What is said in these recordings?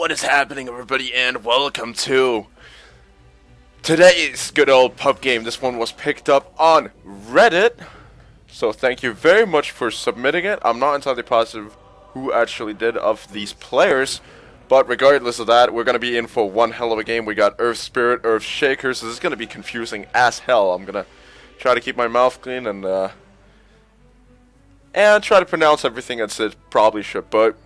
What is happening, everybody, and welcome to today's good old pub game. This one was picked up on Reddit, so thank you very much for submitting it. I'm not entirely positive who actually did of these players, but regardless of that, we're going to be in for one hell of a game. We got Earth Spirit, Earth Shaker, so this is going to be confusing as hell. I'm going to try to keep my mouth clean and try to pronounce everything as it probably should, but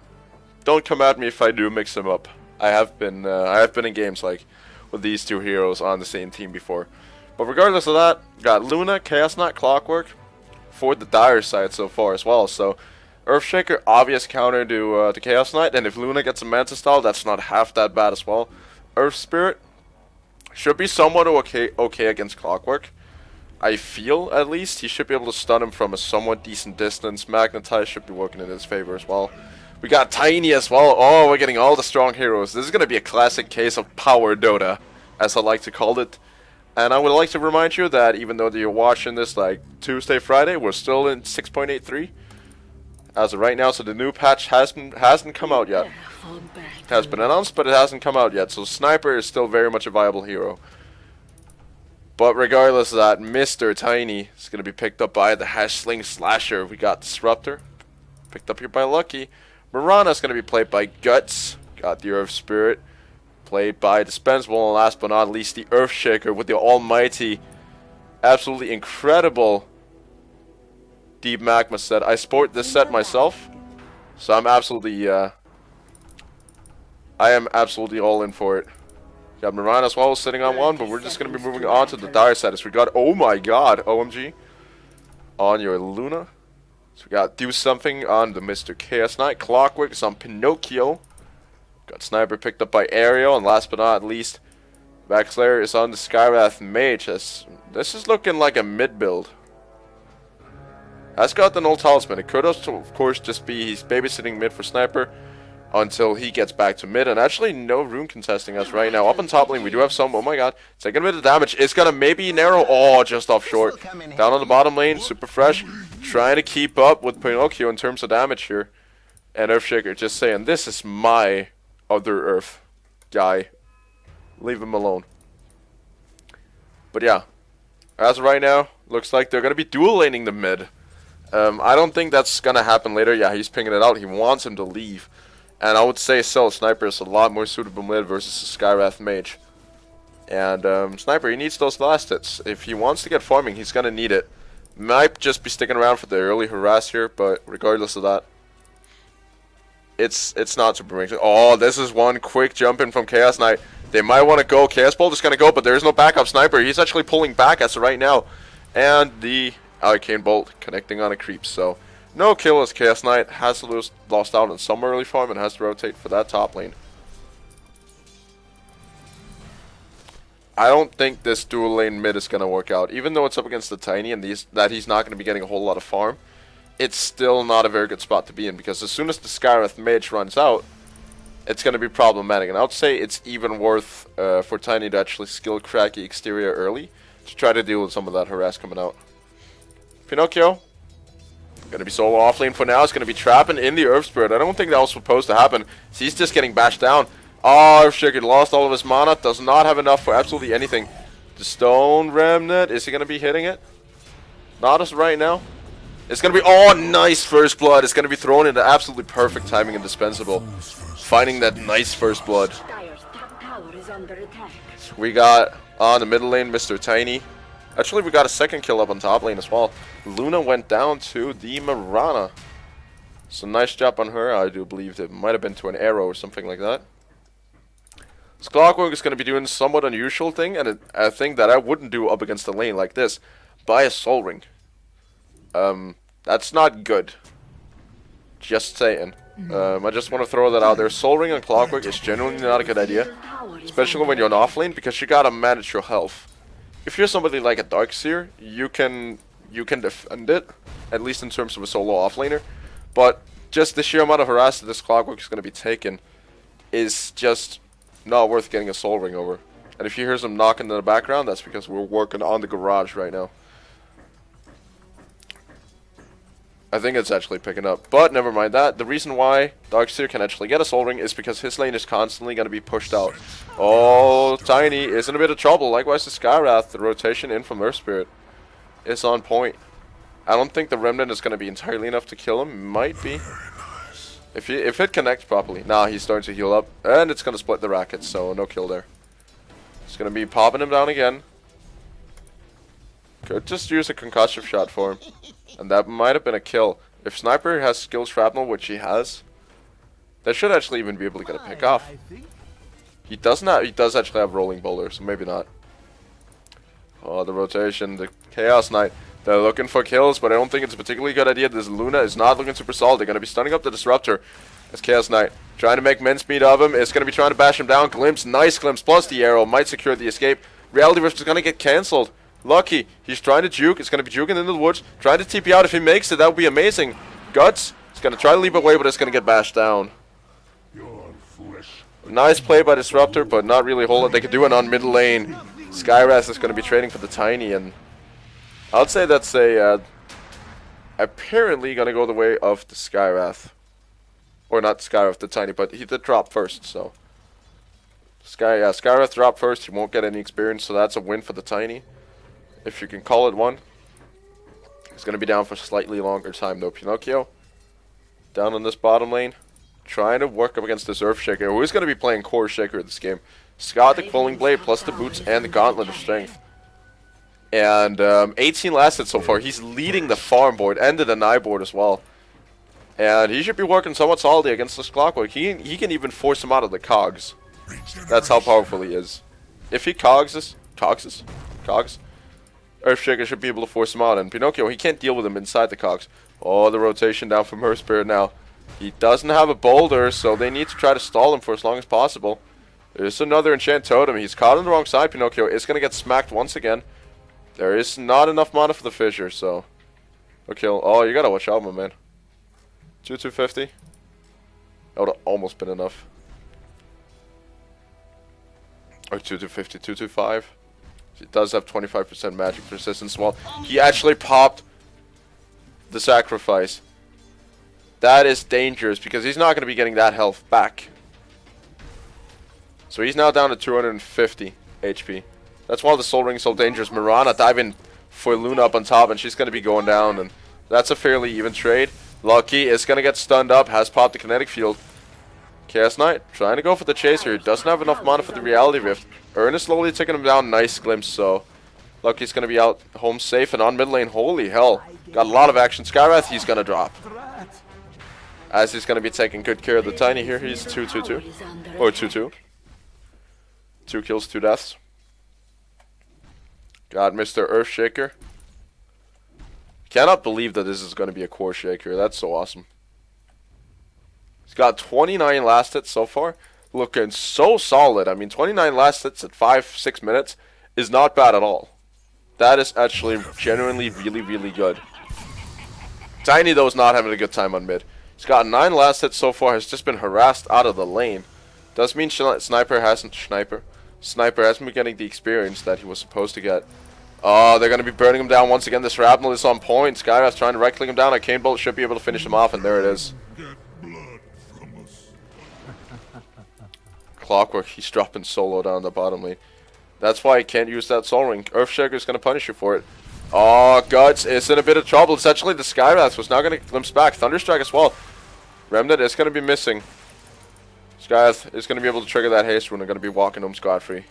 don't come at me if I do mix them up. I have been in games like with these two heroes on the same team before. But regardless of that, got Luna, Chaos Knight, Clockwork for the dire side so far as well. So Earthshaker, obvious counter to Chaos Knight, and if Luna gets a Manta style, that's not half that bad as well. Earth Spirit should be somewhat okay against Clockwork. I feel, at least, he should be able to stun him from a somewhat decent distance. Magnetize should be working in his favor as well. We got Tiny as well. Oh, we're getting all the strong heroes. This is going to be a classic case of power Dota, as I like to call it. And I would like to remind you that even though you're watching this like Tuesday, Friday, we're still in 6.83 as of right now. So the new patch hasn't come out yet. It has been announced, but it hasn't come out yet. So Sniper is still very much a viable hero. But regardless of that, Mr. Tiny is going to be picked up by the Hashling Slasher. We got Disruptor, picked up here by Lucky. Mirana is going to be played by Guts. Got the Earth Spirit, played by Dispensable. And last but not least, the Earth Shaker with the almighty, absolutely incredible Deep Magma set. I sport this set myself, so I'm absolutely, I am absolutely all in for it. Got Mirana as well sitting on one, but we're just going to be moving on to the dire side. We got, oh my god, OMG, on your Luna. So we got Do Something on the Mr. Chaos Knight. Clockwork is on Pinocchio. Got Sniper picked up by Ariel. And last but not least, Backslayer is on the Skywrath Mage. This is looking like a mid build. Has got the Null Talisman. It could also, of course, just be he's babysitting mid for Sniper until he gets back to mid. And actually, no rune contesting us right now. Up on top lane, we do have some. Oh my god. Taking a bit of damage. It's going to maybe narrow. Oh, just off short. Down on the bottom lane. Super fresh. Trying to keep up with Pinocchio in terms of damage here. And Earthshaker just saying, this is my other Earth guy. Leave him alone. But yeah. As of right now, looks like they're going to be dual laning the mid. I don't think that's going to happen later. Yeah, he's pinging it out. He wants him to leave. And I would say Sniper is a lot more suitable mid versus the Skywrath Mage. And Sniper, he needs those last hits. If he wants to get farming, he's going to need it. Might just be sticking around for the early harass here, but regardless of that, it's not super amazing. Oh, this is one quick jump in from Chaos Knight. They might want to go. Chaos Bolt is going to go, but there is no backup. Sniper, he's actually pulling back as of right now. And the Arcane Bolt connecting on a creep, so no kill as Chaos Knight has lost out on some early farm and has to rotate for that top lane. I don't think this dual lane mid is going to work out. Even though it's up against the Tiny and that he's not going to be getting a whole lot of farm, it's still not a very good spot to be in, because as soon as the Skywrath Mage runs out, it's going to be problematic. And I would say it's even worth for Tiny to actually skill crack the exterior early to try to deal with some of that harass coming out. Pinocchio, going to be solo off lane for now. It's going to be trapping in the Earth Spirit. I don't think that was supposed to happen. So he's just getting bashed down. Oh, Earthshaker lost all of his mana. Does not have enough for absolutely anything. The Stone Remnant, is he going to be hitting it? Not as right now. It's going to be, oh, nice First Blood. It's going to be thrown into absolutely perfect timing and Dispensable. Finding that nice First Blood. So we got on the middle lane, Mr. Tiny. Actually, we got a second kill up on top lane as well. Luna went down to the Mirana. So nice job on her. I do believe it might have been to an arrow or something like that. This Clockwork is going to be doing a somewhat unusual thing, and a thing that I wouldn't do up against a lane like this. Buy a Soul Ring. That's not good. Just saying. I just want to throw that out there. Soul Ring on Clockwork is generally not a good idea. Especially when you're on off lane, because you gotta manage your health. If you're somebody like a Darkseer, you can defend it, at least in terms of a solo offlaner. But just the sheer amount of harass that this Clockwork is going to be taken is just not worth getting a Soul Ring over. And if you hear some knocking in the background, that's because we're working on the garage right now. I think it's actually picking up. But never mind that. The reason why Darkseer can actually get a Soul Ring is because his lane is constantly going to be pushed out. Oh, Tiny is in a bit of trouble. Likewise the Skywrath. The rotation in from Earth Spirit is on point. I don't think the Remnant is going to be entirely enough to kill him. Might be. If it connects properly. Nah, he's starting to heal up. And it's going to split the rackets, so no kill there. It's going to be popping him down again. Could just use a concussive shot for him. And that might have been a kill. If Sniper has skill shrapnel, which he has, that should actually even be able to get a pick off. He does actually have rolling bowler, so maybe not. Oh, the rotation, the Chaos Knight. They're looking for kills, but I don't think it's a particularly good idea. This Luna is not looking super solid. They're going to be stunning up the Disruptor. As Chaos Knight trying to make mincemeat of him. It's going to be trying to bash him down. Glimpse, nice glimpse, plus the arrow might secure the escape. Reality Rift is going to get cancelled. Lucky, he's trying to juke. It's going to be juking into the woods. Trying to TP out. If he makes it, that would be amazing. Guts, he's going to try to leap away, but it's going to get bashed down. Nice play by Disruptor, but not really a whole lot they could do it on mid lane. Skywrath is going to be trading for the Tiny, and I'd say that's apparently going to go the way of the Skywrath. Or not Skywrath, the Tiny, but he did drop first, so. Skywrath dropped first. He won't get any experience, so that's a win for the Tiny. If you can call it one. He's going to be down for slightly longer time, though. Pinocchio, down on this bottom lane, trying to work up against this Earthshaker, who's going to be playing Core Shaker this game. Scott, the Falling Blade, plus the boots and the Gauntlet of Strength. And 18 last hits so far. He's leading the farm board and the deny board as well. And he should be working somewhat solidly against this Clockwork. He can even force him out of the cogs. That's how powerful he is. If he cogs, Earthshaker should be able to force him out. And Pinocchio, he can't deal with him inside the cogs. Oh, the rotation down from Earth Spirit now. He doesn't have a boulder, so they need to try to stall him for as long as possible. There's another Enchant Totem. He's caught on the wrong side. Pinocchio is going to get smacked once again. There is not enough mana for the Fissure, so. A kill. Oh, you gotta watch out, my man. 250. That would have almost been enough. Or 2250, 225. He does have 25% magic persistence. Well, he actually popped the sacrifice. That is dangerous because he's not going to be getting that health back. So he's now down to 250 HP. That's why the Soul Ring is so dangerous. Mirana diving for Luna up on top, and she's going to be going down. And that's a fairly even trade. Lucky is going to get stunned up, has popped the kinetic field. Chaos Knight trying to go for the chaser. Doesn't have enough mana for the Reality Rift. Urn is slowly taking him down. Nice glimpse. So Lucky's going to be out home safe and on mid lane. Holy hell. Got a lot of action. Skywrath, he's going to drop. As he's going to be taking good care of the Tiny here. He's 2-2-2. Or 2-2. 2 kills, 2 deaths. Got Mr. Earthshaker. Cannot believe that this is going to be a Core Shaker. That's so awesome. He's got 29 last hits so far. Looking so solid. I mean, 29 last hits at 5-6 minutes is not bad at all. That is actually genuinely really, really good. Tiny, though, is not having a good time on mid. He's got 9 last hits so far. Has just been harassed out of the lane. Does mean Sniper hasn't been getting the experience that he was supposed to get. Oh, they're going to be burning him down once again. This Shrapnel is on point. Skywrath's trying to right-click him down. A Cane Bolt should be able to finish him off, and there it is. Clockwork, he's dropping solo down the bottom lane. That's why he can't use that Soul Ring. Earthshaker's going to punish you for it. Oh, Guts is in a bit of trouble. It's actually the Skywrath who's now going to glimpse back. Thunderstrike as well. Remnant is going to be missing. Skywrath is going to be able to trigger that haste rune. They're going to be walking home scot-free.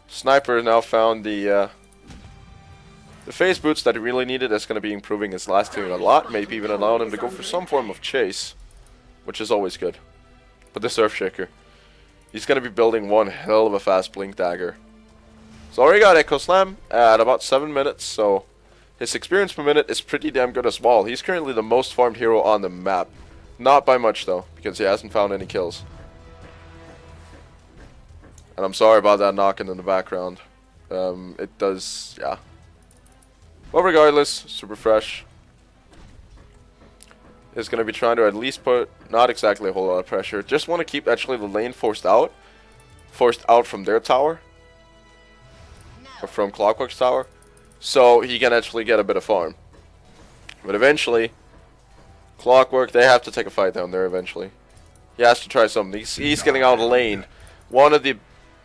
Sniper now found the phase boots that he really needed. That's going to be improving his last team a lot. Maybe even allowing him to go for some form of chase, which is always good. But this Earthshaker, he's going to be building one hell of a fast Blink Dagger. So already got Echo Slam at about 7 minutes, so his experience per minute is pretty damn good as well. He's currently the most farmed hero on the map. Not by much though, because he hasn't found any kills. And I'm sorry about that knocking in the background. It does, yeah. But regardless, super fresh. Is going to be trying to at least put, not exactly a whole lot of pressure. Just want to keep actually the lane forced out from their tower. Or from Clockwork's tower. So he can actually get a bit of farm. But eventually, Clockwork, they have to take a fight down there eventually. He has to try something. He's getting out of lane. One of the,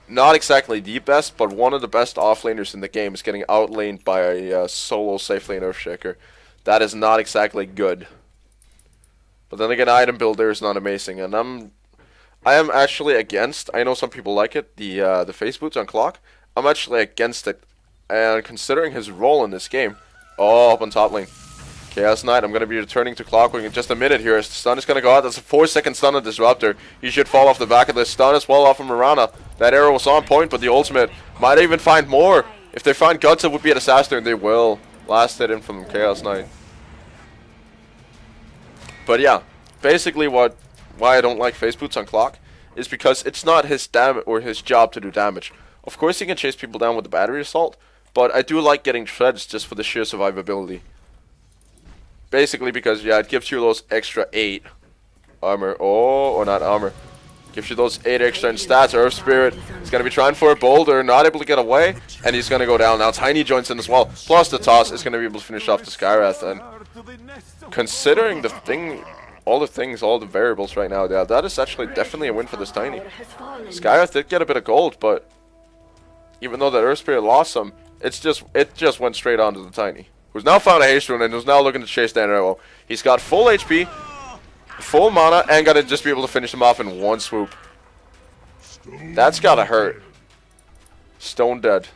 not exactly the best, but one of the best offlaners in the game is getting outlaned by a solo safe lane Earthshaker. That is not exactly good. But then again, item builder is not amazing, and I am actually against. I know some people like it. The face boots on Clock. I'm actually against it, and considering his role in this game. Oh, up on top lane. Chaos Knight, I'm going to be returning to Clockwork in just a minute here. As the stun is going to go out. That's a 4-second stun on Disruptor. He should fall off the back of this stun as well off of Mirana. That arrow was on point, but the ultimate might even find more. If they find Guts, it would be a disaster, and they will. Last hit in from Chaos Knight. But yeah, basically why I don't like face boots on Clock is because it's not his his job to do damage. Of course he can chase people down with the battery assault, but I do like getting treads just for the sheer survivability. Basically because, yeah, it gives you those extra 8 armor. Oh, or not armor. Gives you those 8 extra in stats. Earth Spirit is going to be trying for a boulder, not able to get away, and he's going to go down. Now Tiny joins in as well. Plus the toss is going to be able to finish off the Skywrath. And considering all the variables right now, yeah, that is actually definitely a win for this Tiny. Skywrath did get a bit of gold, but even though that Earth Spirit lost some, it just went straight onto the Tiny, who's now found a haste rune and who's now looking to chase that arrow. He's got full HP, full mana, and gotta just be able to finish him off in one swoop. That's gotta hurt. Stone dead.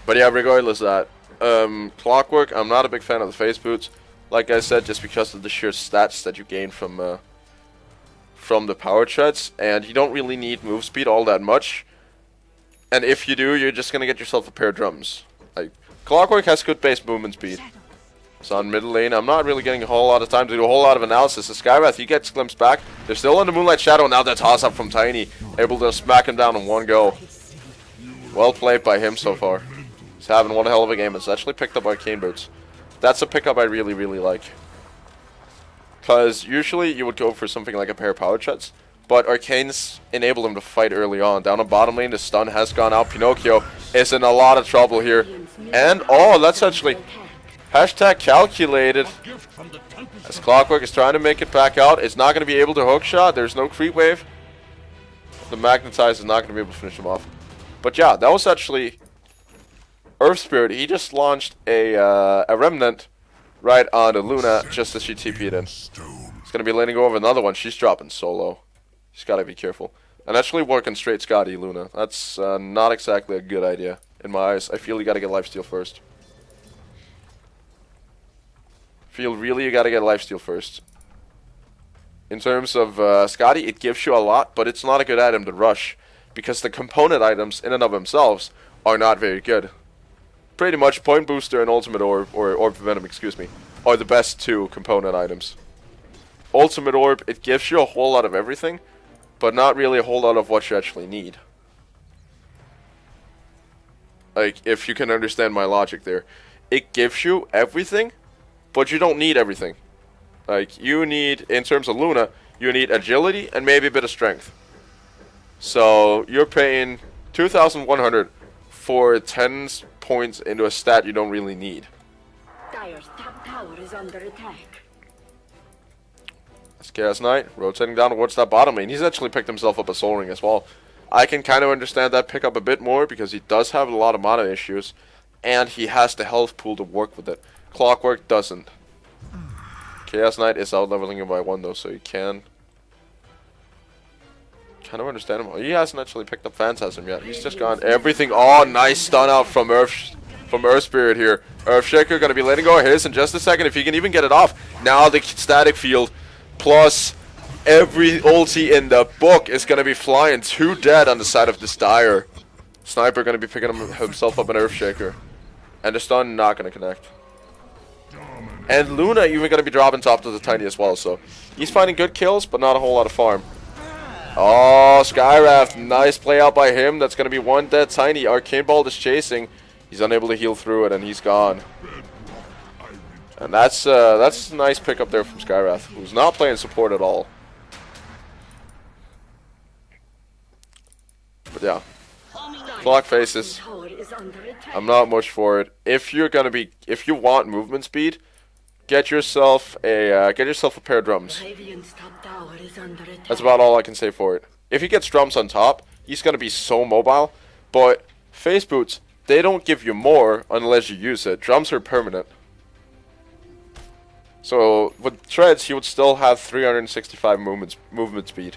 But yeah, regardless of that, Clockwork, I'm not a big fan of the face boots. Like I said, just because of the sheer stats that you gain from the power treads, and you don't really need move speed all that much. And if you do, you're just gonna get yourself a pair of drums. Like, Clockwork has good base movement speed. So on middle lane, I'm not really getting a whole lot of time to do a whole lot of analysis. The Skywrath, he gets glimpsed back. They're still in the Moonlight Shadow. Now that toss up from Tiny, able to smack him down in one go. Well played by him so far. He's having one hell of a game. It's actually picked up Arcane Boots. That's a pickup I really, really like. Because usually you would go for something like a pair of power treads, but Arcanes enable him to fight early on. Down on bottom lane, the stun has gone out. Pinocchio is in a lot of trouble here. And, oh, that's actually hashtag calculated. As Clockwork is trying to make it back out, it's not going to be able to hookshot. There's no creep wave. The Magnetize is not going to be able to finish him off. But yeah, that was actually Earth Spirit. He just launched a Remnant right onto Luna just as she TP'd in. He's going to be letting go of another one. She's dropping solo. She's got to be careful. And actually working straight Scotty Luna. That's not exactly a good idea in my eyes. I feel you got to get lifesteal first. You got to get lifesteal first. In terms of Scotty, it gives you a lot, but it's not a good item to rush, because the component items in and of themselves are not very good. Pretty much Point Booster and Ultimate Orb, or Orb of Venom, excuse me, are the best two component items. Ultimate Orb, it gives you a whole lot of everything, but not really a whole lot of what you actually need. Like, if you can understand my logic there. It gives you everything, but you don't need everything. Like, you need, in terms of Luna, you need agility and maybe a bit of strength. So, you're paying 2,100 for 10 points into a stat you don't really need. Dire's top tower is under attack. That's Chaos Knight, rotating down towards that bottom lane. He's actually picked himself up a Soul Ring as well. I can kind of understand that pickup a bit more, because he does have a lot of mana issues, and he has the health pool to work with it. Clockwork doesn't. Chaos Knight is out leveling him by 1 though, so he can kind of understand him. He hasn't actually picked up Phantasm yet. He's just gone everything. Oh, nice stun out from Earth Spirit here. Earthshaker gonna be letting go of his in just a second if he can even get it off. Now the static field plus every ulti in the book is gonna be flying. 2 dead on the side of this Dire. Sniper gonna be picking himself up an Earthshaker, and the stun not gonna connect. And Luna even gonna be dropping top to the Tiny as well, so he's finding good kills, but not a whole lot of farm. Oh, Skywrath, nice play out by him. That's gonna be 1 dead Tiny. Arcane Bolt is chasing. He's unable to heal through it, and he's gone. And that's a nice pickup there from Skywrath, who's not playing support at all. But yeah. Clock faces. I'm not much for it. If you want movement speed, get yourself a pair of drums. That's about all I can say for it. If he gets drums on top, he's gonna be so mobile. But face boots, they don't give you more unless you use it. Drums are permanent. So with treads, he would still have 365 movement speed.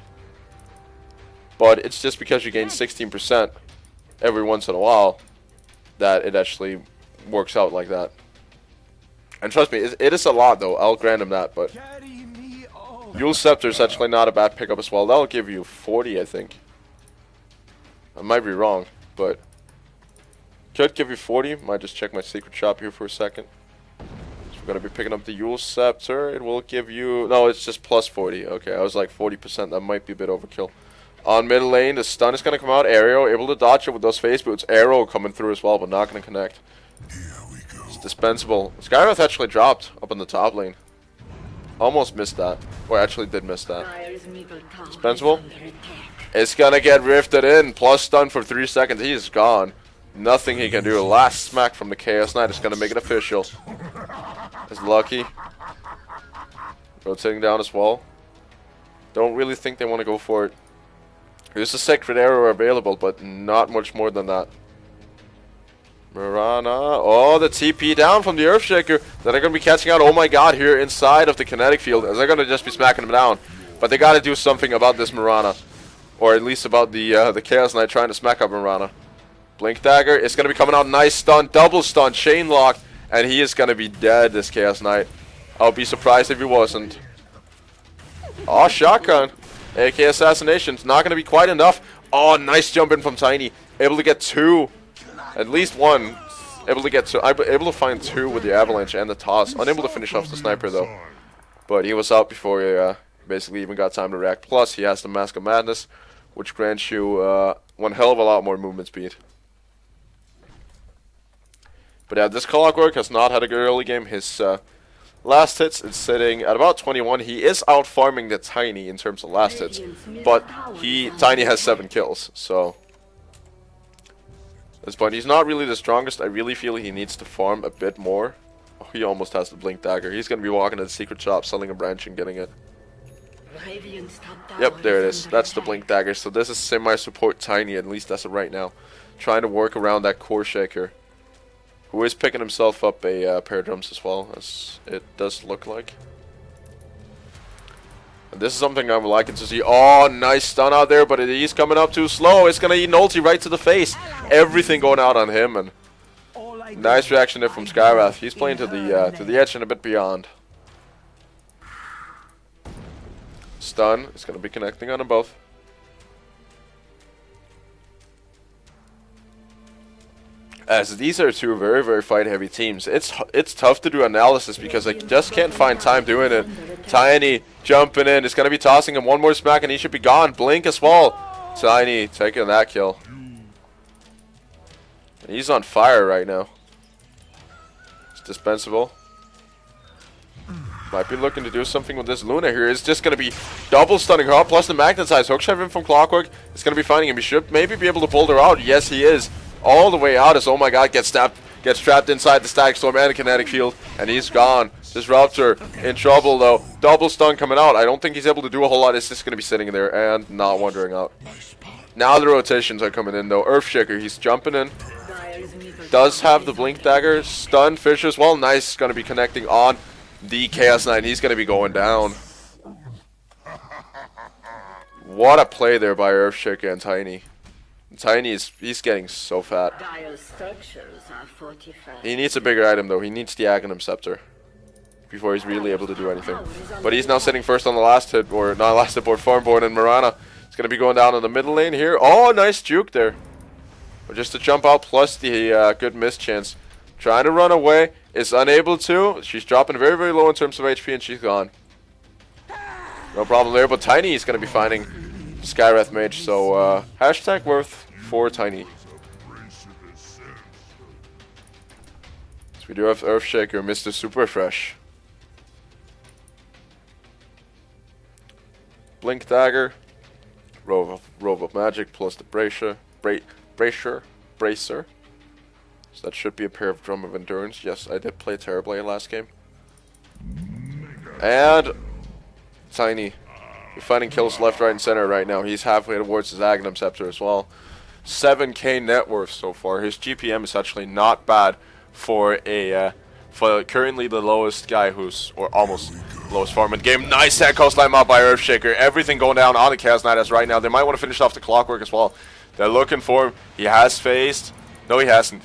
But it's just because you gain 16% every once in a while that it actually works out like that. And trust me, it is a lot though. I'll grant him that. But Yule Scepter is actually not a bad pickup as well. That'll give you 40, I think. I might be wrong, but could give you 40. Might just check my secret shop here for a second. We're going to be picking up the Yule Scepter. It will give you... No, it's just plus 40. Okay, I was like 40%. That might be a bit overkill. On middle lane, the stun is going to come out. Aero able to dodge it with those face boots. Arrow coming through as well, but not going to connect. It's dispensable. Skywrath actually dropped up in the top lane. Almost missed that. Or actually did miss that. Dispensable. It's going to get rifted in. Plus stun for 3 seconds. He is gone. Nothing he can do. Last smack from the Chaos Knight is going to make it official. Is lucky. Rotating down as well. Don't really think they want to go for it. There's a Sacred Arrow available, but not much more than that. Mirana. Oh, the TP down from the Earthshaker. Then they're going to be catching out. Oh my god, here inside of the kinetic field. As they're going to just be smacking him down. But they got to do something about this Mirana. Or at least about the Chaos Knight trying to smack up Mirana. Blink Dagger is going to be coming out. Nice stun. Double stun. Chain lock. And he is going to be dead, this Chaos Knight. I'll be surprised if he wasn't. Oh, shotgun. AK assassination's not going to be quite enough. Oh, nice jump in from Tiny. Able to get 2. At least 1. Able to get 2. Able to find 2 with the avalanche and the toss. Unable to finish off the sniper, though. But he was out before he basically even got time to react. Plus, he has the Mask of Madness, which grants you one hell of a lot more movement speed. But yeah, this Clockwork has not had a good early game. His last hits is sitting at about 21. He is out farming the Tiny in terms of last hits, but Tiny has 7 kills. So at this point, he's not really the strongest. I really feel he needs to farm a bit more. Oh, he almost has the Blink Dagger. He's gonna be walking to the secret shop, selling a branch and getting it. Yep, there it is. That's the Blink Dagger. So this is semi-support Tiny, at least as of right now, trying to work around that Core Shaker, who is picking himself up a pair of drums as well, as it does look like. And this is something I'm liking to see. Oh, nice stun out there, but he's coming up too slow. It's going to eat an ulti right to the face. Everything going out on him, and nice reaction there from Skywrath. He's playing to the edge and a bit beyond. Stun is going to be connecting on them both. As these are two very, very fight-heavy teams, it's tough to do analysis because I just can't find time doing it. Tiny jumping in. It's going to be tossing him one more smack and he should be gone. Blink as well. Tiny taking that kill. He's on fire right now. It's dispensable. Might be looking to do something with this Luna here. It's just going to be double stunning her up, plus the magnetized hookshot in from Clockwork. It's going to be finding him. He should maybe be able to pull her out. Yes, he is. All the way out as, oh my god, gets trapped inside the Static Storm and the Kinetic Field, and he's gone. Disruptor in trouble though. Double stun coming out. I don't think he's able to do a whole lot. It's just going to be sitting there and not wandering out. Now the rotations are coming in though. Earthshaker, he's jumping in. Does have the Blink Dagger. Stun Fish as well. Nice. Going to be connecting on the Chaos Knight. He's going to be going down. What a play there by Earthshaker and Tiny. Tiny he's getting so fat. He needs a bigger item though. He needs the Aghanim Scepter before he's really able to do anything. But he's now sitting first on the last hit, or not last hit board, Farmborn, and Mirana is going to be going down in the middle lane here. Oh, nice juke there. But just to jump out plus the good miss chance. Trying to run away, is unable to. She's dropping very, very low in terms of HP and she's gone. No problem there, but Tiny is going to be finding Skywrath Mage, so hashtag worth for Tiny. So we do have Earthshaker, Mr. Super Fresh. Blink Dagger, Robe of Magic plus the Bracer. Bracer. So that should be a pair of Drum of Endurance. Yes, I did play terribly last game. And Tiny. You're finding kills left, right, and center right now. He's halfway towards his Aghanim Scepter as well. 7k net worth so far. His GPM is actually not bad for a for currently the lowest guy who's, or almost lowest farm in the game. Nice hand coastline out by Earthshaker. Everything going down on the Chaos Knight as right now. They might want to finish off the Clockwork as well. They're looking for him. He has phased. No, he hasn't.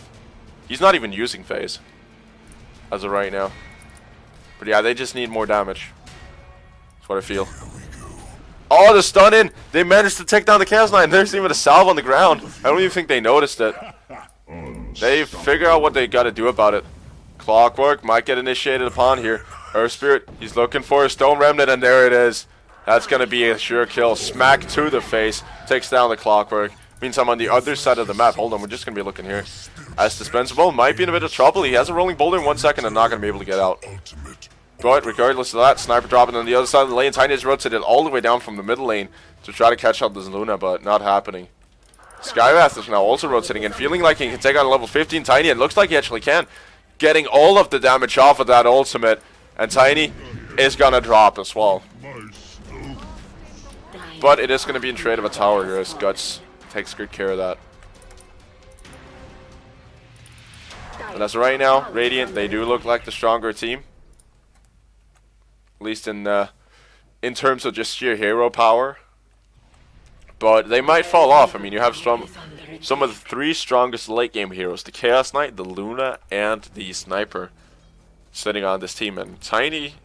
He's not even using phase as of right now. But yeah, they just need more damage. That's what I feel. Oh, the stun in! They managed to take down the Chaos Knight. There's even a salve on the ground. I don't even think they noticed it. They figure out what they gotta do about it. Clockwork might get initiated upon here. Earth Spirit, he's looking for a Stone Remnant, and there it is. That's gonna be a sure kill. Smack to the face. Takes down the Clockwork. Means I'm on the other side of the map. Hold on, we're just gonna be looking here. As Dispensable might be in a bit of trouble. He has a rolling boulder in 1 second and not gonna be able to get out. But regardless of that, Sniper dropping on the other side of the lane. Tiny has rotated all the way down from the middle lane to try to catch up this Luna, but not happening. Skywrath is now also rotating and feeling like he can take on level 15 Tiny. It looks like he actually can. Getting all of the damage off of that ultimate. And Tiny is gonna drop as well. But it is gonna be in trade of a tower here as Guts takes good care of that. And as of right now, Radiant, they do look like the stronger team. At least in terms of just sheer hero power. But they might fall off. I mean, you have some of the 3 strongest late game heroes. The Chaos Knight, the Luna, and the Sniper sitting on this team. And Tiny,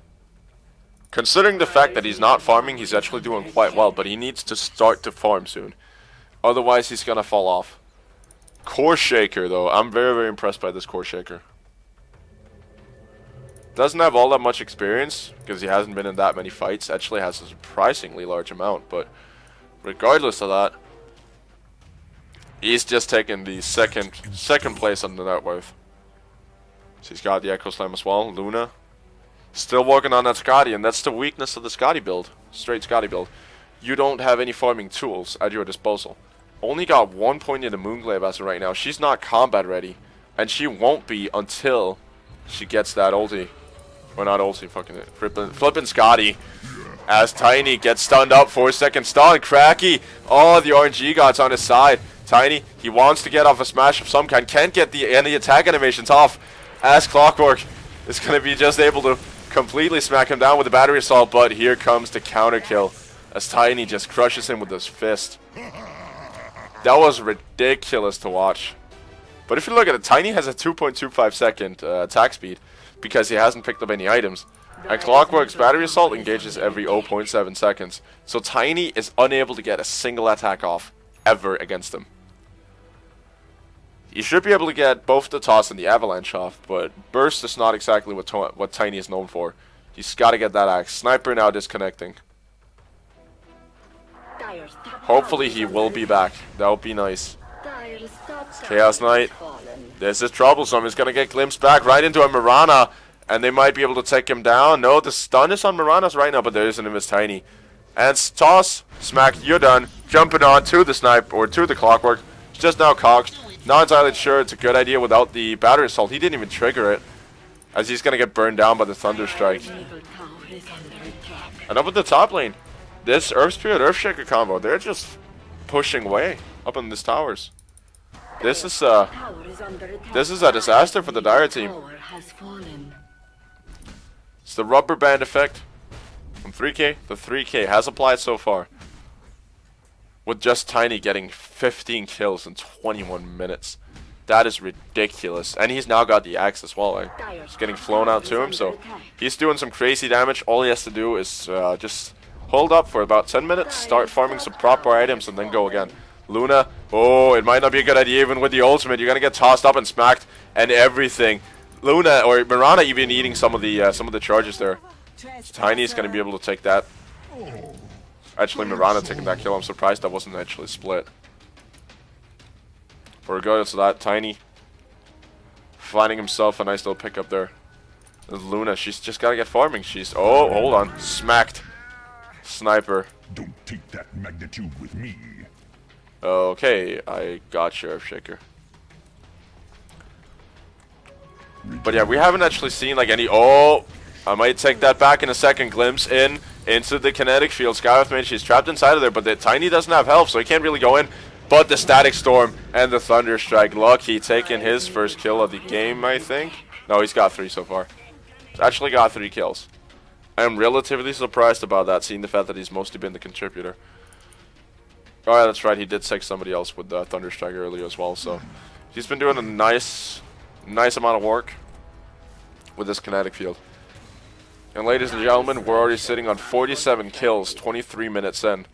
considering the fact that he's not farming, he's actually doing quite well. But he needs to start to farm soon. Otherwise, he's going to fall off. Core Shaker, though. I'm very, very impressed by this Core Shaker. Doesn't have all that much experience because he hasn't been in that many fights. Actually has a surprisingly large amount, but regardless of that, he's just taken the second place on the net worth. So he's got the Echo Slam as well. Luna still working on that Scotty, and that's the weakness of the Scotty build. Straight Scotty build. You don't have any farming tools at your disposal. Only got 1 point in the Moonglaive as of right now. She's not combat ready, and she won't be until she gets that ulti. Or not ulti, fucking it. Flippin' Scotty. As Tiny gets stunned up, 4-second stun. Cracky. Oh, the RNG god's on his side. Tiny, he wants to get off a smash of some kind. Can't get any attack animations off. As Clockwork is going to be just able to completely smack him down with the battery assault. But here comes the counter kill. As Tiny just crushes him with his fist. That was ridiculous to watch. But if you look at it, Tiny has a 2.25 second attack speed. Because he hasn't picked up any items. And Clockwork's battery assault engages every 0.7 seconds. So Tiny is unable to get a single attack off ever against him. You should be able to get both the toss and the avalanche off, but burst is not exactly what Tiny is known for. He's got to get that axe. Sniper now disconnecting. Hopefully he will be back. That would be nice. Chaos Knight. This is troublesome. He's going to get glimpsed back right into a Mirana. And they might be able to take him down. No, the stun is on Mirana's right now, but there isn't. It was Tiny. And toss. Smack. You're done. Jumping on to the snipe, or to the Clockwork. It's just now cocked. Not entirely sure it's a good idea without the battery assault. He didn't even trigger it. As he's going to get burned down by the Thunder Strike. And up at the top lane. This Earth Spirit Earthshaker combo. They're just pushing away up in these towers. This is a disaster for the Dire team. It's the rubber band effect from 3K. The 3K has applied so far. With just Tiny getting 15 kills in 21 minutes. That is ridiculous. And he's now got the axe as well. He's getting flown out to him, so he's doing some crazy damage. All he has to do is just hold up for about 10 minutes, start farming some proper items, and then go again. Luna, oh, it might not be a good idea even with the ultimate. You're gonna get tossed up and smacked and everything. Luna or Mirana even eating some of the charges there. Tiny's gonna be able to take that. Actually, Mirana taking that kill. I'm surprised that wasn't actually split. But regardless of that, Tiny finding himself a nice little pickup there. There's Luna, she's just gotta get farming. She's hold on, smacked. Sniper. Don't take that magnitude with me. Okay, I got Sheriff Shaker. But yeah, we haven't actually seen like any. Oh, I might take that back in a second. Glimpse into the kinetic field. Skywrath Mage, she's trapped inside of there, but the Tiny doesn't have health, so he can't really go in. But the Static Storm and the Thunder Strike. Lucky taking his first kill of the game, I think. No, he's got 3 so far. He's actually got 3 kills. I am relatively surprised about that, seeing the fact that he's mostly been the contributor. Oh yeah, that's right, he did take somebody else with the Thunder Strike earlier as well, so he's been doing a nice amount of work with this kinetic field. And ladies and gentlemen, we're already sitting on 47 kills, 23 minutes in.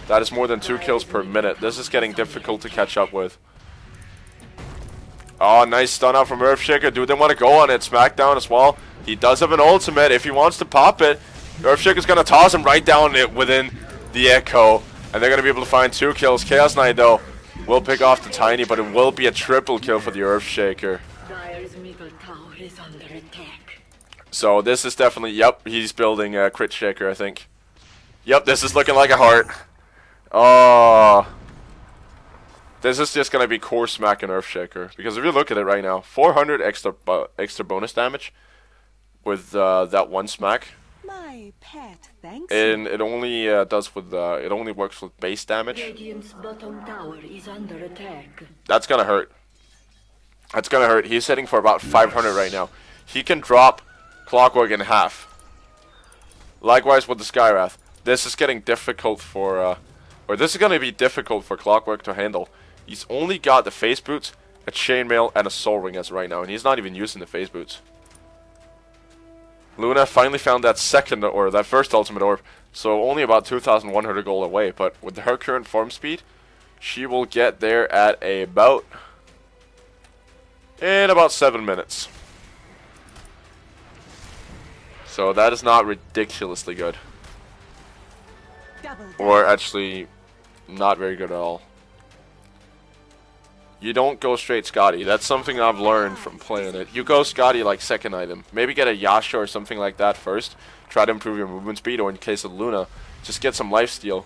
That is more than 2 kills per minute. This is getting difficult to catch up with. Oh, nice stun out from Earthshaker. Dude, they want to go on it. Smackdown as well. He does have an ultimate. If he wants to pop it, Earthshaker's going to toss him right down it within the Echo. And they're going to be able to find 2 kills. Chaos Knight, though, will pick off the Tiny, but it will be a triple kill for the Earthshaker. Dire's middle tower is under attack. So this is definitely, yep, he's building a Crit Shaker, I think. Yep, this is looking like a heart. Oh. This is just going to be core smack and Earthshaker. Because if you look at it right now, 400 extra bonus damage with that one smack. My pet, thanks. And it only does with it only works with base damage. Radiant's bottom tower is under attack. That's gonna hurt. That's gonna hurt. He's hitting for about 500 right now. He can drop Clockwork in half. Likewise with the Skywrath. This is getting difficult for or this is gonna be difficult for Clockwork to handle. He's only got the Phase Boots, a Chainmail, and a Soul Ring as right now, and he's not even using the Phase Boots. Luna finally found that second, or that first ultimate orb, so only about 2,100 gold away, but with her current form speed, she will get there at about, in about 7 minutes. So that is not ridiculously good. Or actually, not very good at all. You don't go straight Scotty. That's something I've learned from playing it. You go Scotty like second item. Maybe get a Yasha or something like that first. Try to improve your movement speed, or in case of Luna, just get some lifesteal.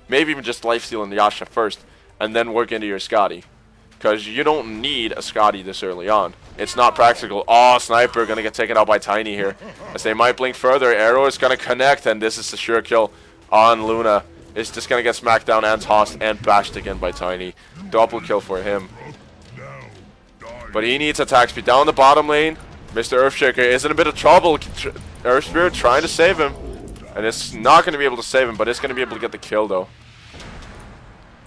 Maybe even just lifesteal in Yasha first, and then work into your Scotty. Because you don't need a Scotty this early on. It's not practical. Oh, Sniper gonna get taken out by Tiny here. As they might blink further, Arrow is gonna connect, and this is a sure kill on Luna. It's just gonna get smacked down and tossed and bashed again by Tiny. Double kill for him. But he needs attack speed. Down the bottom lane, Mr. Earthshaker is in a bit of trouble. Earth Spirit trying to save him. And it's not going to be able to save him, but it's going to be able to get the kill, though.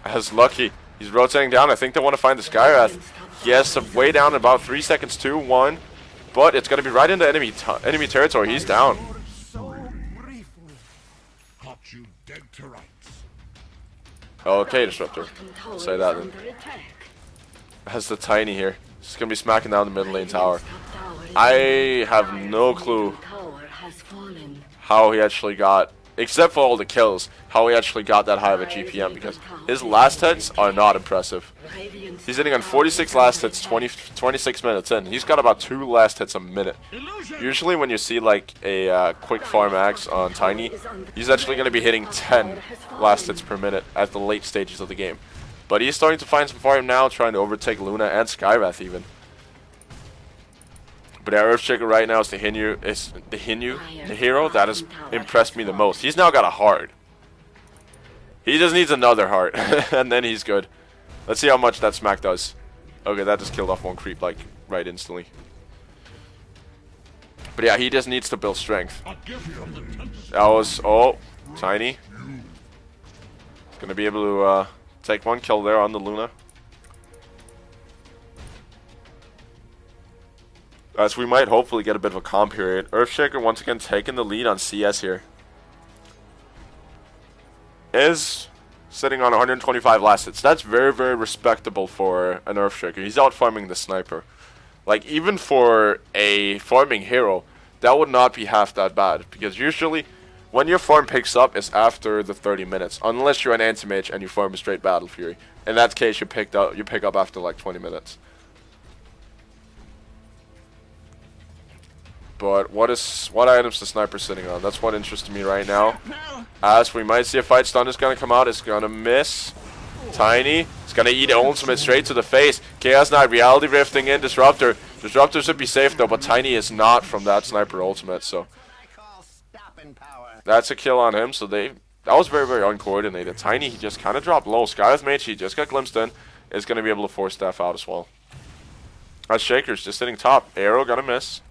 As Lucky. He's rotating down. I think they want to find the Skywrath. He has some way down in about 3 seconds, 2, 1. But it's going to be right into enemy territory. He's down. Okay, Disruptor. I'll say that then. Has the Tiny here. He's going to be smacking down the mid lane tower. I have no clue how he actually got, except for all the kills, how he actually got that high of a GPM, because his last hits are not impressive. He's hitting on 46 last hits, 26 minutes in. He's got about 2 last hits a minute. Usually when you see like a quick farm axe on Tiny, he's actually going to be hitting 10 last hits per minute at the late stages of the game. But he's starting to find some farm now, trying to overtake Luna and Skywrath even. But our Earthshaker right now is the hero that has impressed me the most. He's now got a heart. He just needs another heart, and then he's good. Let's see how much that smack does. Okay, that just killed off one creep, like, right instantly. But yeah, he just needs to build strength. That was, oh, Tiny. He's gonna be able to take 1 kill there on the Luna. As we might hopefully get a bit of a calm period. Earthshaker once again taking the lead on CS here. Is sitting on 125 last hits. That's very, very respectable for an Earthshaker. He's out farming the Sniper. Like, even for a farming hero, that would not be half that bad. Because usually, when your farm picks up, it's after the 30 minutes. Unless you're an anti-mage and you farm a straight Battle Fury. In that case, you pick up after like 20 minutes. But what items the Sniper sitting on? That's what interests me right now. As we might see a fight, stun is gonna come out. It's gonna miss. Tiny is gonna eat ultimate straight to the face. Chaos Knight reality rifting in Disruptor. Disruptor should be safe though, but Tiny is not from that sniper ultimate, so that's a kill on him. So that was very, very uncoordinated. Tiny, he just kind of dropped low. Skywrath Mage, he just got glimpsed in, is gonna be able to force staff out as well. As Shaker's just sitting top. Arrow gonna miss.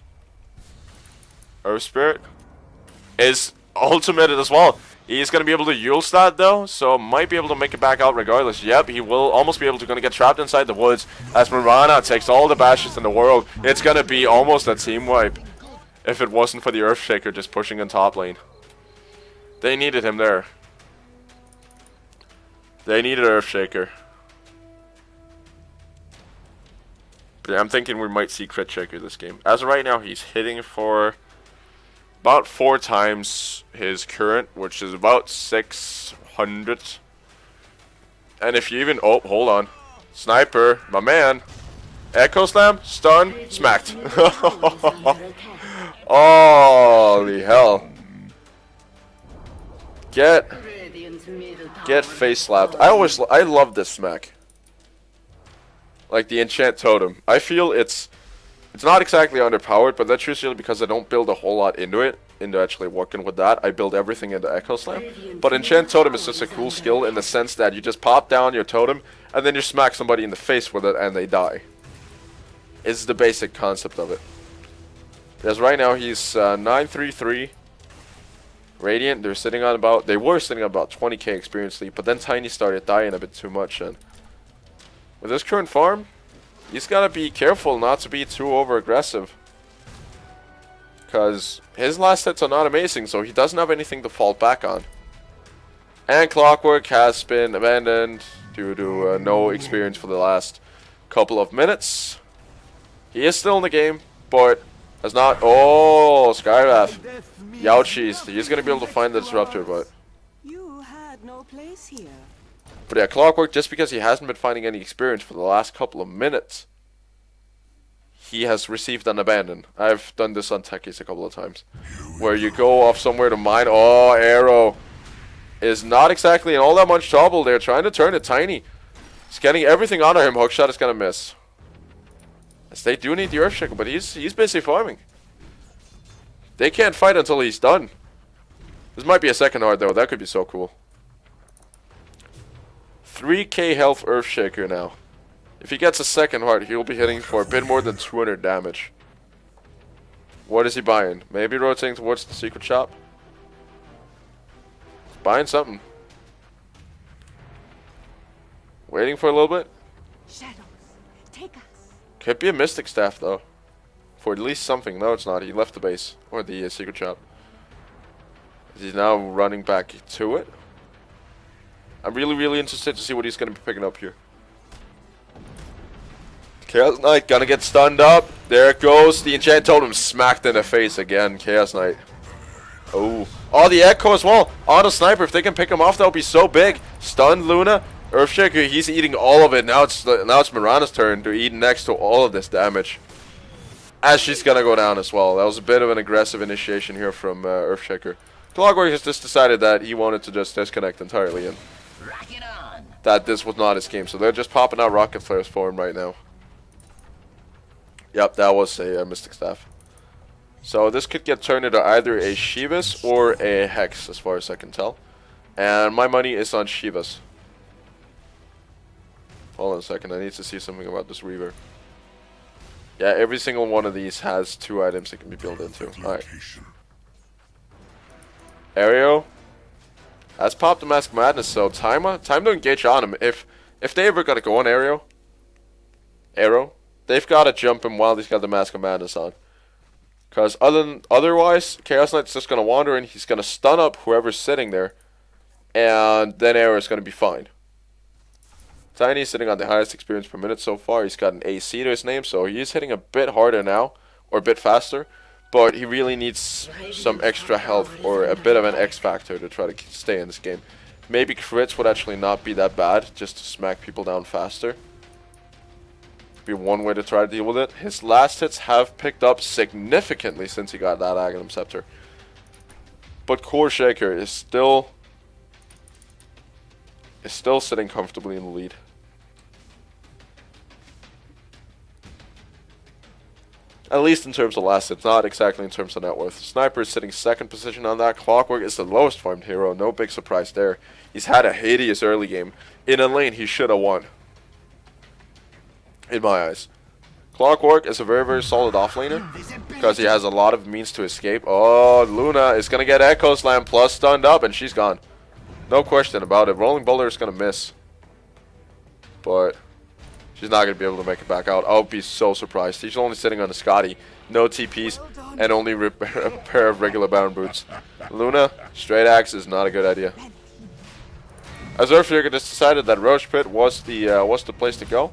Earth Spirit is ultimated as well. He's going to be able to Yule that though, so might be able to make it back out regardless. Yep, he will almost be able to get trapped inside the woods as Mirana takes all the bashes in the world. It's going to be almost a team wipe if it wasn't for the Earthshaker just pushing in top lane. They needed him there. They needed Earthshaker. But yeah, I'm thinking we might see Crit Shaker this game. As of right now, he's hitting for about 4 times his current, which is about 600. And if you even... Oh, hold on. Sniper, my man. Echo Slam, stun, smacked. Holy hell. Get face slapped. I love this smack. Like the enchant totem. I feel it's not exactly underpowered, but that's usually because I don't build a whole lot into it, into actually working with that. I build everything into Echo Slam. But Enchant Totem is just a cool skill in the sense that you just pop down your totem, and then you smack somebody in the face with it, and they die. Is the basic concept of it. Because right now he's 933. Radiant, they were sitting on about 20k experience lead, but then Tiny started dying a bit too much, and with his current farm, he's gotta be careful not to be too over aggressive. Because his last hits are not amazing, so he doesn't have anything to fall back on. And Clockwork has been abandoned due to no experience for the last couple of minutes. He is still in the game, but has not... Oh, Skywrath. Youchies. He's going to be able to find the Disruptor, but... You had no place here. But yeah, Clockwork, just because he hasn't been finding any experience for the last couple of minutes, he has received an abandon. I've done this on Techies a couple of times. Where you go off somewhere to mine. Oh, Arrow is not exactly in all that much trouble. They're trying to turn it. Tiny. He's getting everything onto him. Hookshot is going to miss. As they do need the Earthshaker, but he's busy farming. They can't fight until he's done. This might be a second hard though. That could be so cool. 3k health Earthshaker now. If he gets a second heart, he'll be hitting for a bit more than 200 damage. What is he buying? Maybe rotating towards the secret shop? He's buying something. Waiting for a little bit. Shadows, take us. Could be a Mystic Staff though. For at least something. No, it's not. He left the base. Or the secret shop. He's now running back to it. I'm really interested to see what he's going to be picking up here. Chaos Knight gonna get stunned up. There it goes. The Enchant Totem smacked in the face again. Chaos Knight. Oh, the Echo as well. On the Sniper. If they can pick him off, that would be so big. Stunned Luna. Earthshaker, he's eating all of it. Now it's Mirana's turn to eat next to all of this damage. As she's gonna go down as well. That was a bit of an aggressive initiation here from Earthshaker. Clockwork has just decided that he wanted to just disconnect entirely and that this was not his game. So they're just popping out rocket flares for him right now. Yep, that was a Mystic Staff. So this could get turned into either a Shivas or a Hex, as far as I can tell. And my money is on Shivas. Hold on a second, I need to see something about this Reaver. Yeah, every single one of these has 2 items that can be built into. Alright. Aereo has popped the Mask of Madness, so time to engage on him. If they ever gotta go on Arrow, they've gotta jump him while he's got the Mask of Madness on. Because otherwise, Chaos Knight's just gonna wander in, he's gonna stun up whoever's sitting there, and then Arrow's gonna be fine. Tiny's sitting on the highest experience per minute so far. He's got an AC to his name, so he's hitting a bit harder now, or a bit faster. But he really needs some extra health or a bit of an X factor to try to stay in this game. Maybe crits would actually not be that bad, just to smack people down faster. Be one way to try to deal with it. His last hits have picked up significantly since he got that Aghanim Scepter. But Core Shaker is still is still sitting comfortably in the lead. At least in terms of last hits, not exactly in terms of net worth. Sniper is sitting second position on that. Clockwork is the lowest farmed hero. No big surprise there. He's had a hideous early game. In a lane, he should have won. In my eyes. Clockwork is a very, very solid offlaner because he has a lot of means to escape. Oh, Luna is going to get Echo Slam plus stunned up, and she's gone. No question about it. Rolling Boulder is going to miss. But she's not going to be able to make it back out. I'll be so surprised. He's only sitting on a Scotty. No TPs, and only a pair of regular Baron Boots. Luna, straight axe is not a good idea. As Earthfigure just decided that Roche Pit was the place to go.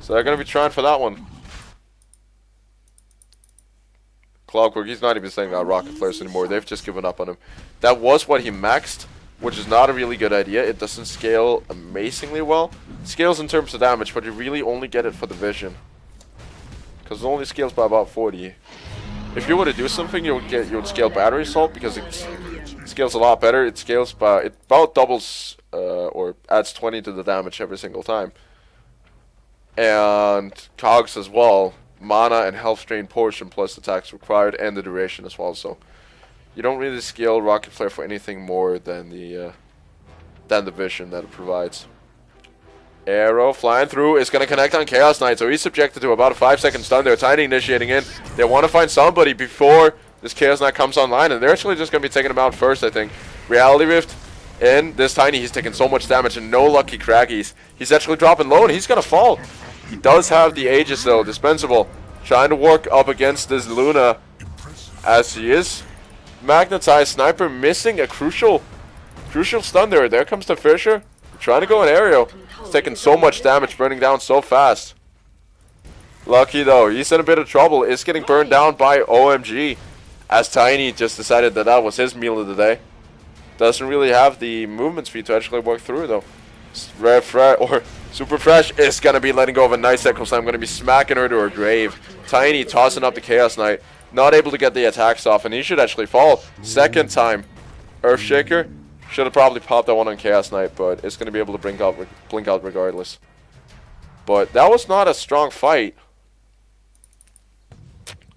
So they're going to be trying for that one. Clockwork, he's not even saying rocket flares anymore. They've just given up on him. That was what he maxed, which is not a really good idea. It doesn't scale amazingly well. It scales in terms of damage, but you really only get it for the vision. Because it only scales by about 40. If you were to do something, you would scale battery assault because it scales a lot better. It scales by, it about doubles or adds 20 to the damage every single time. And cogs as well, mana and health drain portion plus attacks required, and the duration as well. So you don't really scale rocket flare for anything more than the vision that it provides. Arrow flying through is going to connect on Chaos Knight, so he's subjected to about a 5-second stun there. Tiny initiating in. They want to find somebody before this Chaos Knight comes online, and they're actually just going to be taking him out first, I think. Reality Rift in. This Tiny, he's taking so much damage, and no lucky craggies. He's actually dropping low, and he's going to fall. He does have the Aegis, though, dispensable. Trying to work up against this Luna as he is magnetized. Sniper missing a crucial stun there. There comes the Fisher. Trying to go in aerial. He's taking so much damage, burning down so fast. Lucky, though. He's in a bit of trouble. Is getting burned down by OMG. As Tiny just decided that that was his meal of the day. Doesn't really have the movement speed to actually work through, though. Super Fresh is going to be letting go of a nice Echo Slam. Going to be smacking her to her grave. Tiny tossing up the Chaos Knight. Not able to get the attacks off, and he should actually fall. Second time. Earthshaker should have probably popped that one on Chaos Knight, but it's going to be able to blink out regardless. But that was not a strong fight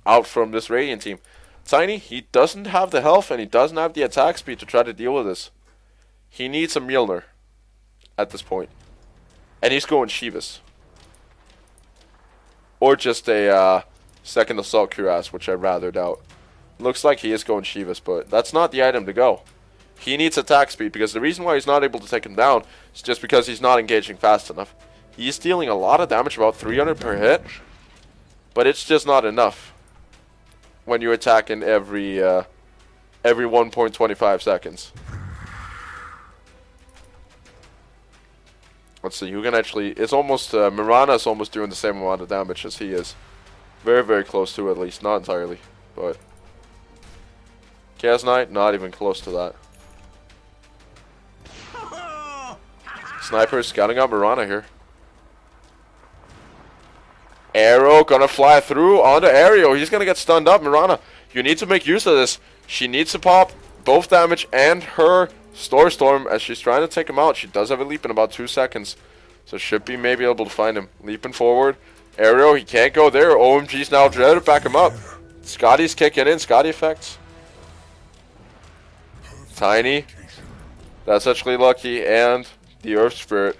out from this Radiant team. Tiny, he doesn't have the health, and he doesn't have the attack speed to try to deal with this. He needs a Mjolnir at this point. And he's going Shivas. Or just a second Assault Cuirass, which I rather doubt. Looks like he is going Shivas, but that's not the item to go. He needs attack speed, because the reason why he's not able to take him down is just because he's not engaging fast enough. He's dealing a lot of damage, about 300 per hit. But it's just not enough when you're attacking every 1.25 seconds. Let's see, who can actually... It's almost... Mirana is almost doing the same amount of damage as he is. Very, very close to, at least. Not entirely, but... Chaos Knight, not even close to that. Sniper scouting out Mirana here. Arrow gonna fly through onto Aerial. He's gonna get stunned up. Mirana, you need to make use of this. She needs to pop both damage and her Storm as she's trying to take him out. She does have a leap in about 2 seconds, so should be maybe able to find him. Leaping forward. Aerial, he can't go there. OMG's now dread to back him up. Scotty's kicking in. Scotty effects. Tiny. That's actually lucky. And the Earth Spirit.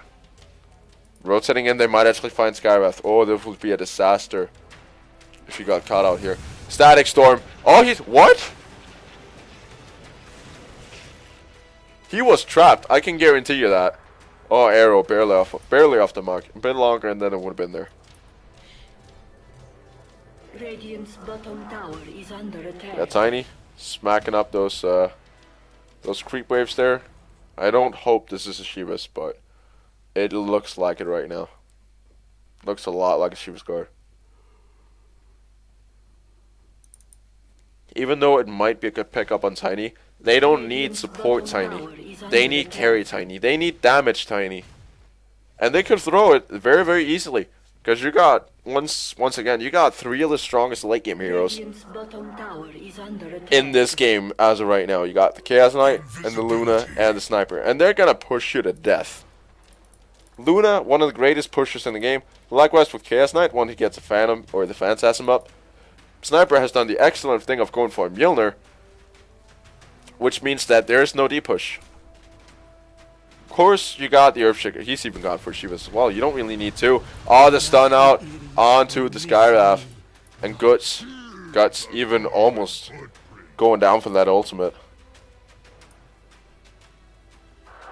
Rotating in, they might actually find Skywrath. Oh, this would be a disaster if he got caught out here. Static Storm. Oh, he's... What? He was trapped. I can guarantee you that. Oh, Arrow barely off the mark. A bit longer, and then it would have been there. Radiant's bottom tower is under attack. Yeah, Tiny smacking up those creep waves there. I don't hope this is a Shivas, but it looks like it right now. Looks a lot like a Shivas guard. Even though it might be a good pickup on Tiny, they don't need support Tiny. They need carry Tiny. They need damage Tiny. And they could throw it very, very easily. Because you got, once again, you got 3 of the strongest late game heroes Radiant's bottom tower is under attack. in this game as of right now. You got the Chaos Knight and the Luna and the Sniper. And they're going to push you to death. Luna, one of the greatest pushers in the game. Likewise with Chaos Knight, one who gets a Phantom or the Phantasm up. Sniper has done the excellent thing of going for a Mjolnir, which means that there is no D-push. Of course, you got the Earthshaker. He's even gone for Shiva as well. You don't really need to. Oh, the stun out onto the Skywrath. And Guts even almost going down for that ultimate.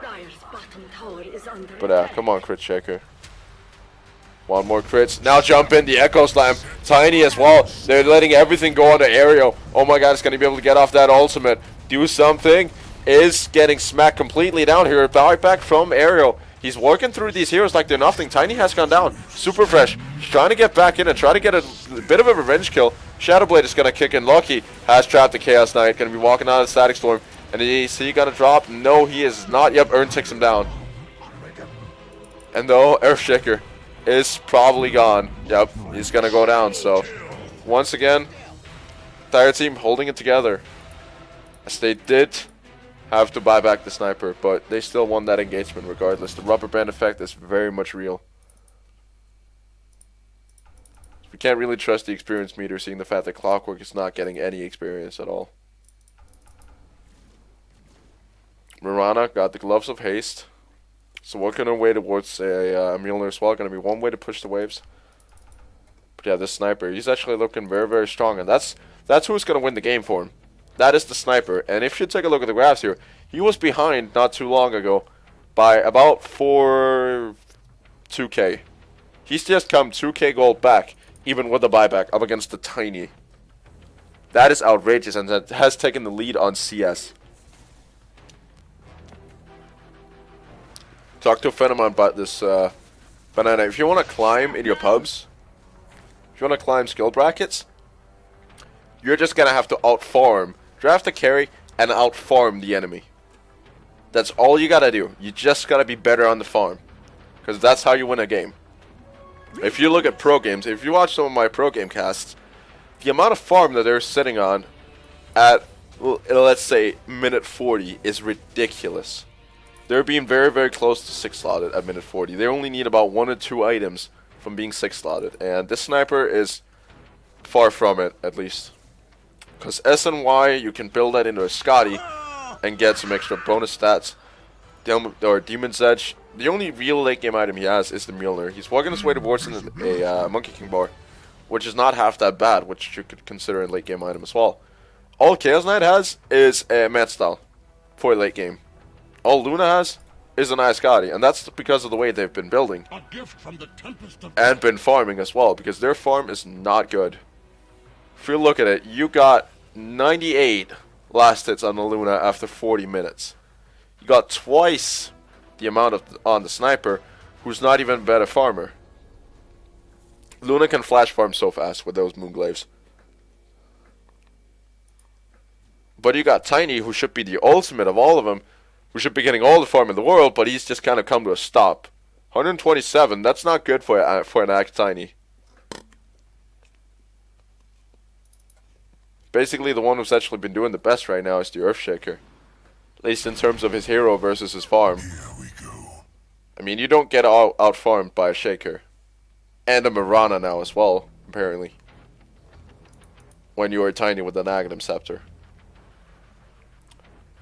Dire's bottom tower is under But attack. come on, Crit Shaker. One more crits. Now jump in the Echo Slam. Tiny as well. They're letting everything go onto Aerial. Oh my god, it's going to be able to get off that ultimate. Do something. Is getting smacked completely down here. Back from Aerial. He's working through these heroes like they're nothing. Tiny has gone down. Super fresh. He's trying to get back in and try to get a bit of a revenge kill. Shadowblade is going to kick in. Lucky has trapped the Chaos Knight. Going to be walking out of the Static Storm. And is he going to drop? No, he is not. Yep, Ern takes him down. And though Earthshaker is probably gone. Yep, he's going to go down. So, once again, entire team holding it together. As they did have to buy back the Sniper, but they still won that engagement regardless. The rubber band effect is very much real. We can't really trust the experience meter, seeing the fact that Clockwork is not getting any experience at all. Mirana got the Gloves of Haste. So working our way towards a Mjolnir as well. Going to be one way to push the waves. But yeah, this Sniper, he's actually looking very, very strong. And that's who's going to win the game for him. That is the Sniper. And if you take a look at the graphs here, he was behind not too long ago by about 2K. He's just come 2K gold back, even with the buyback, up against the Tiny. That is outrageous, and that has taken the lead on CS. Talk to a friend of mine about this banana. If you want to climb in your pubs, if you want to climb skill brackets, you're just going to have to outfarm, draft a carry, and outfarm the enemy. That's all you got to do. You just got to be better on the farm. Because that's how you win a game. If you look at pro games, if you watch some of my pro game casts, the amount of farm that they're sitting on at, let's say, minute 40 is ridiculous. They're being very, very close to 6 slotted at minute 40. They only need about 1 or 2 items from being 6 slotted. And this Sniper is far from it, at least. Because S and Y, you can build that into a Scotty and get some extra bonus stats. Or Demon's Edge. The only real late game item he has is the Mjolnir. He's walking his way towards a Monkey King bar, which is not half that bad, which you could consider a late game item as well. All Chaos Knight has is a Mat Style for late game. All Luna has is an Scotty, and that's because of the way they've been building. A gift from the tempest of And been farming as well, because their farm is not good. If you look at it, you got 98 last hits on the Luna after 40 minutes. You got twice the amount on the Sniper, who's not even a better farmer. Luna can flash farm so fast with those Moonglaves. But you got Tiny, who should be the ultimate of all of them, who should be getting all the farm in the world, but he's just kind of come to a stop. 127, that's not good for an Act Tiny. Basically, the one who's actually been doing the best right now is the Earthshaker. At least in terms of his hero versus his farm. I mean, you don't get out-farmed by a Shaker. And a Mirana now as well, apparently. When you are Tiny with an Aghanim Scepter.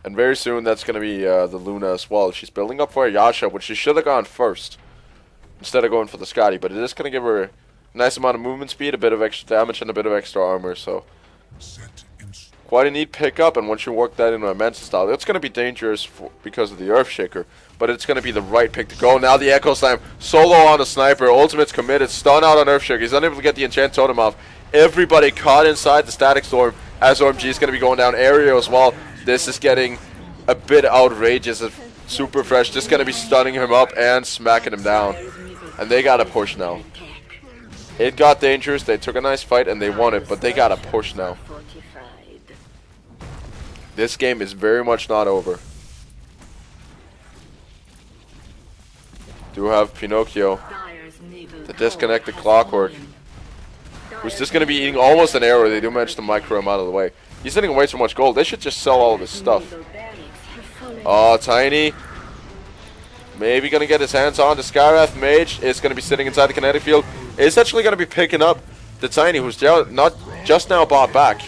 And very soon, that's going to be the Luna as well. She's building up for a Yasha, which she should have gone first. Instead of going for the Scotty. But it is going to give her a nice amount of movement speed, a bit of extra damage, and a bit of extra armor. So, quite a neat pickup. And once you work that into a Mensa style, it's going to be dangerous because of the Earthshaker. But it's going to be the right pick to go. Now the Echo Slam. Solo on the Sniper. Ultimate's committed. Stun out on Earthshaker. He's unable to get the Enchant Totem off. Everybody caught inside the Static Storm. As OMG is going to be going down area as well. This is getting a bit outrageous. Super Fresh just going to be stunning him up and smacking him down. And they got to push now. It got dangerous. They took a nice fight and they won it. But they got to push now. This game is very much not over. Do have Pinocchio. Dire's middle to disconnect the clockwork. Who's just going to be eating almost an arrow. They do manage to micro him out of the way. He's hitting away so much gold. They should just sell all of his stuff. Oh, Tiny. Maybe going to get his hands on the Skywrath Mage. Is going to be sitting inside the kinetic field. Is actually going to be picking up the Tiny, who's not just now bought back.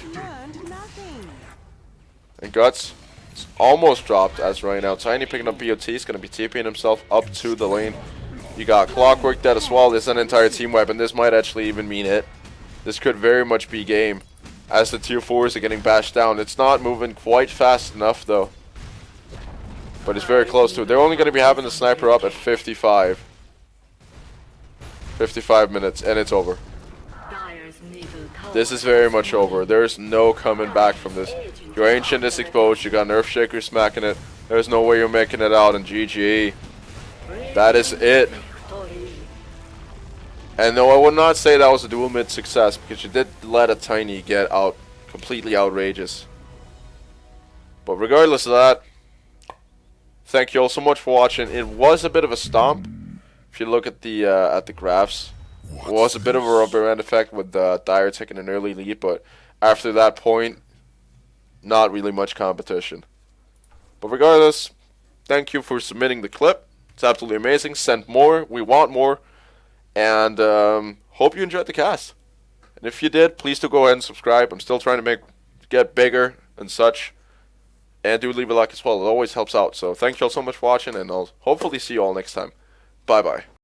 And Guts is almost dropped as right now. Tiny picking up BOT. Is going to be TPing himself up to the lane. You got Clockwork dead as well. This is an entire team weapon. This might actually even mean it. This could very much be game, as the tier 4s are getting bashed down. It's not moving quite fast enough though, but it's very close to it. They're only going to be having the sniper up at 55 minutes, and it's over. This is very much over. There's no coming back from this. Your Ancient is exposed. You got Nerf Shaker smacking it. There's no way you're making it out, and GG. That is it. And no, I would not say that was a dual mid success, because you did let a Tiny get out completely outrageous. But regardless of that, thank you all so much for watching. It was a bit of a stomp. If you look at the graphs, it was a bit of a rubber band effect with Dire taking an early lead, but after that point, not really much competition. But regardless, thank you for submitting the clip. It's absolutely amazing. Send more. We want more. And hope you enjoyed the cast. And if you did, please do go ahead and subscribe. I'm still trying to get bigger and such. And do leave a like as well. It always helps out. So thank you all so much for watching, and I'll hopefully see you all next time. Bye bye.